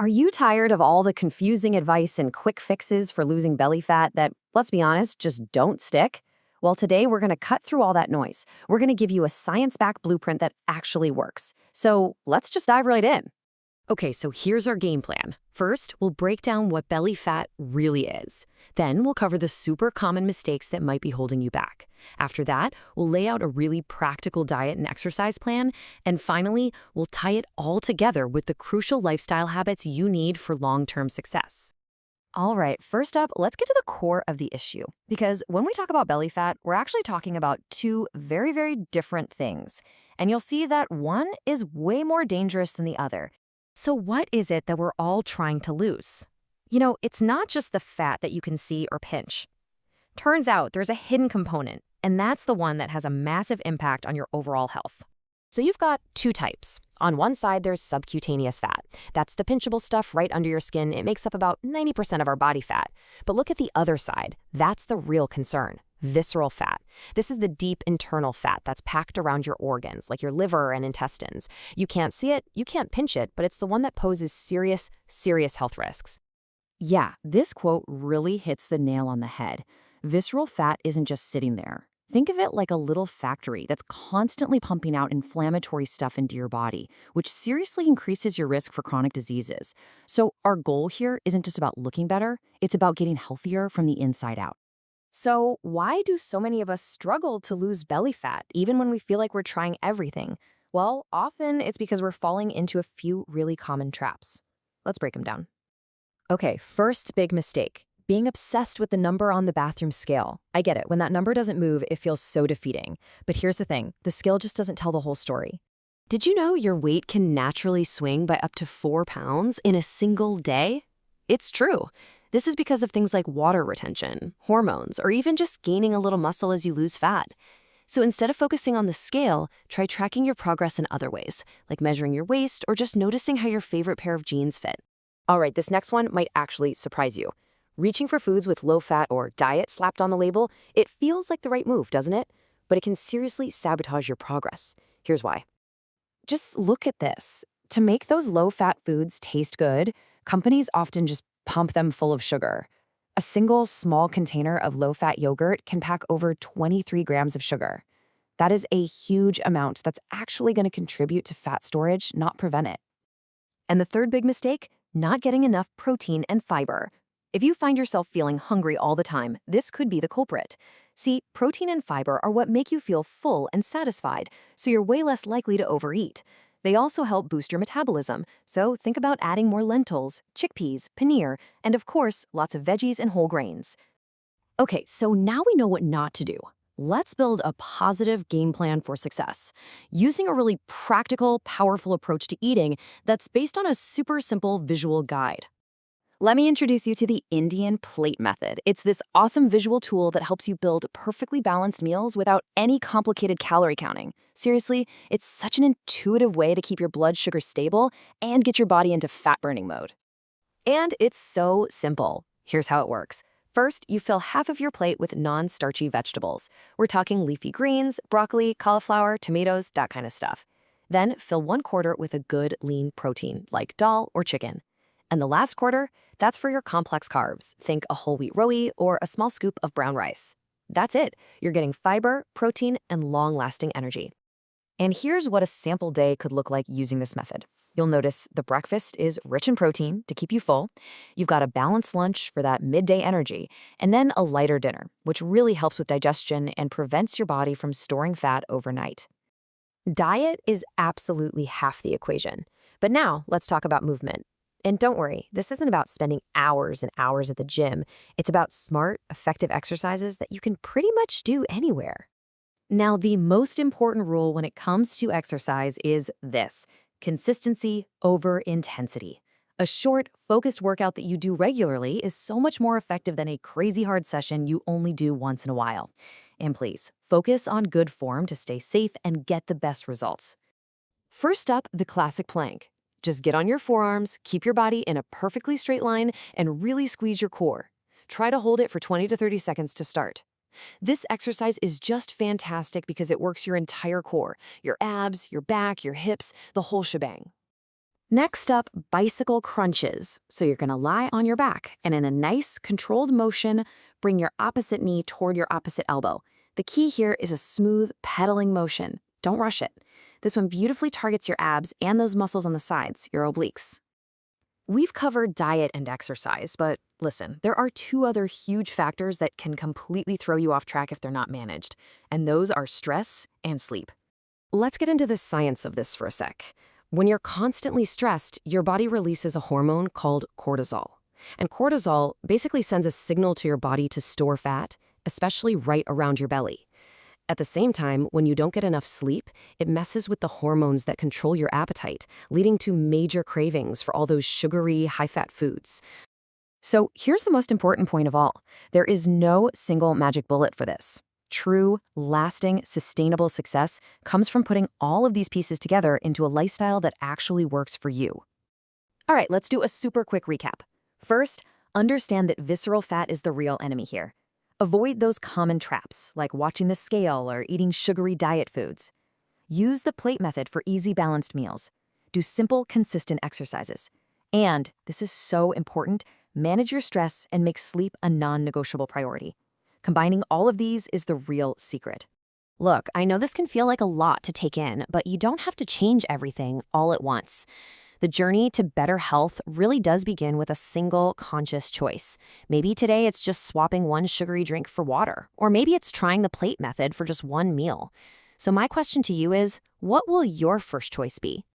Are you tired of all the confusing advice and quick fixes for losing belly fat that, let's be honest, just don't stick? Well, today we're going to cut through all that noise. We're going to give you a science-backed blueprint that actually works. So let's just dive right in. Okay, so here's our game plan. First, we'll break down what belly fat really is. Then we'll cover the super common mistakes that might be holding you back. After that, we'll lay out a really practical diet and exercise plan. And finally, we'll tie it all together with the crucial lifestyle habits you need for long-term success. All right, first up, let's get to the core of the issue. Because when we talk about belly fat, we're actually talking about two very, very different things. And you'll see that one is way more dangerous than the other. So what is it that we're all trying to lose? It's not just the fat that you can see or pinch. Turns out there's a hidden component, and that's the one that has a massive impact on your overall health. So you've got two types. On one side, there's subcutaneous fat. That's the pinchable stuff right under your skin. It makes up about 90% of our body fat. But look at the other side. That's the real concern. Visceral fat. This is the deep internal fat that's packed around your organs, like your liver and intestines. You can't see it, you can't pinch it, but it's the one that poses serious, serious health risks. Yeah, this quote really hits the nail on the head. Visceral fat isn't just sitting there. Think of it like a little factory that's constantly pumping out inflammatory stuff into your body, which seriously increases your risk for chronic diseases. So our goal here isn't just about looking better, it's about getting healthier from the inside out. So why do so many of us struggle to lose belly fat, even when we feel like we're trying everything? Well, often it's because we're falling into a few really common traps. Let's break them down. Okay, first big mistake. Being obsessed with the number on the bathroom scale. I get it, when that number doesn't move, it feels so defeating. But here's the thing, the scale just doesn't tell the whole story. Did you know your weight can naturally swing by up to 4 pounds in a single day? It's true. This is because of things like water retention, hormones, or even just gaining a little muscle as you lose fat. So instead of focusing on the scale, try tracking your progress in other ways, like measuring your waist or just noticing how your favorite pair of jeans fit. All right, this next one might actually surprise you. Reaching for foods with low fat or diet slapped on the label, it feels like the right move, doesn't it? But it can seriously sabotage your progress. Here's why. Just look at this. To make those low-fat foods taste good, companies often just pump them full of sugar. A single small container of low-fat yogurt can pack over 23 grams of sugar. That is a huge amount that's actually going to contribute to fat storage, not prevent it. And the third big mistake, not getting enough protein and fiber. If you find yourself feeling hungry all the time, this could be the culprit. See, protein and fiber are what make you feel full and satisfied, so you're way less likely to overeat. They also help boost your metabolism, so think about adding more lentils, chickpeas, paneer, and of course, lots of veggies and whole grains. Okay, so now we know what not to do. Let's build a positive game plan for success, using a really practical, powerful approach to eating that's based on a super simple visual guide. Let me introduce you to the Indian Plate Method. It's this awesome visual tool that helps you build perfectly balanced meals without any complicated calorie counting. Seriously, it's such an intuitive way to keep your blood sugar stable and get your body into fat-burning mode. And it's so simple. Here's how it works. First, you fill half of your plate with non-starchy vegetables. We're talking leafy greens, broccoli, cauliflower, tomatoes, that kind of stuff. Then fill 1/4 with a good lean protein, like dal or chicken. And the last quarter, that's for your complex carbs. Think a whole wheat roe or a small scoop of brown rice. That's it. You're getting fiber, protein, and long-lasting energy. And here's what a sample day could look like using this method. You'll notice the breakfast is rich in protein to keep you full. You've got a balanced lunch for that midday energy, and then a lighter dinner, which really helps with digestion and prevents your body from storing fat overnight. Diet is absolutely half the equation. But now let's talk about movement. And don't worry, this isn't about spending hours and hours at the gym. It's about smart, effective exercises that you can pretty much do anywhere. Now, the most important rule when it comes to exercise is this: consistency over intensity. A short, focused workout that you do regularly is so much more effective than a crazy hard session you only do once in a while. And please, focus on good form to stay safe and get the best results. First up, the classic plank. Just get on your forearms, keep your body in a perfectly straight line, and really squeeze your core. Try to hold it for 20 to 30 seconds to start. This exercise is just fantastic because it works your entire core, your abs, your back, your hips, the whole shebang. Next up, bicycle crunches. So you're gonna lie on your back and in a nice, controlled motion, bring your opposite knee toward your opposite elbow. The key here is a smooth, pedaling motion. Don't rush it. This one beautifully targets your abs and those muscles on the sides, your obliques. We've covered diet and exercise, but listen, there are two other huge factors that can completely throw you off track if they're not managed, and those are stress and sleep. Let's get into the science of this for a sec. When you're constantly stressed, your body releases a hormone called cortisol. And cortisol basically sends a signal to your body to store fat, especially right around your belly. At the same time, when you don't get enough sleep, it messes with the hormones that control your appetite, leading to major cravings for all those sugary, high-fat foods. So here's the most important point of all. There is no single magic bullet for this. True, lasting, sustainable success comes from putting all of these pieces together into a lifestyle that actually works for you. All right, let's do a super quick recap. First, understand that visceral fat is the real enemy here. Avoid those common traps, like watching the scale or eating sugary diet foods. Use the plate method for easy, balanced meals. Do simple, consistent exercises. And, this is so important, manage your stress and make sleep a non-negotiable priority. Combining all of these is the real secret. Look, I know this can feel like a lot to take in, but you don't have to change everything all at once. The journey to better health really does begin with a single conscious choice. Maybe today it's just swapping one sugary drink for water, or maybe it's trying the plate method for just one meal. So my question to you is, what will your first choice be?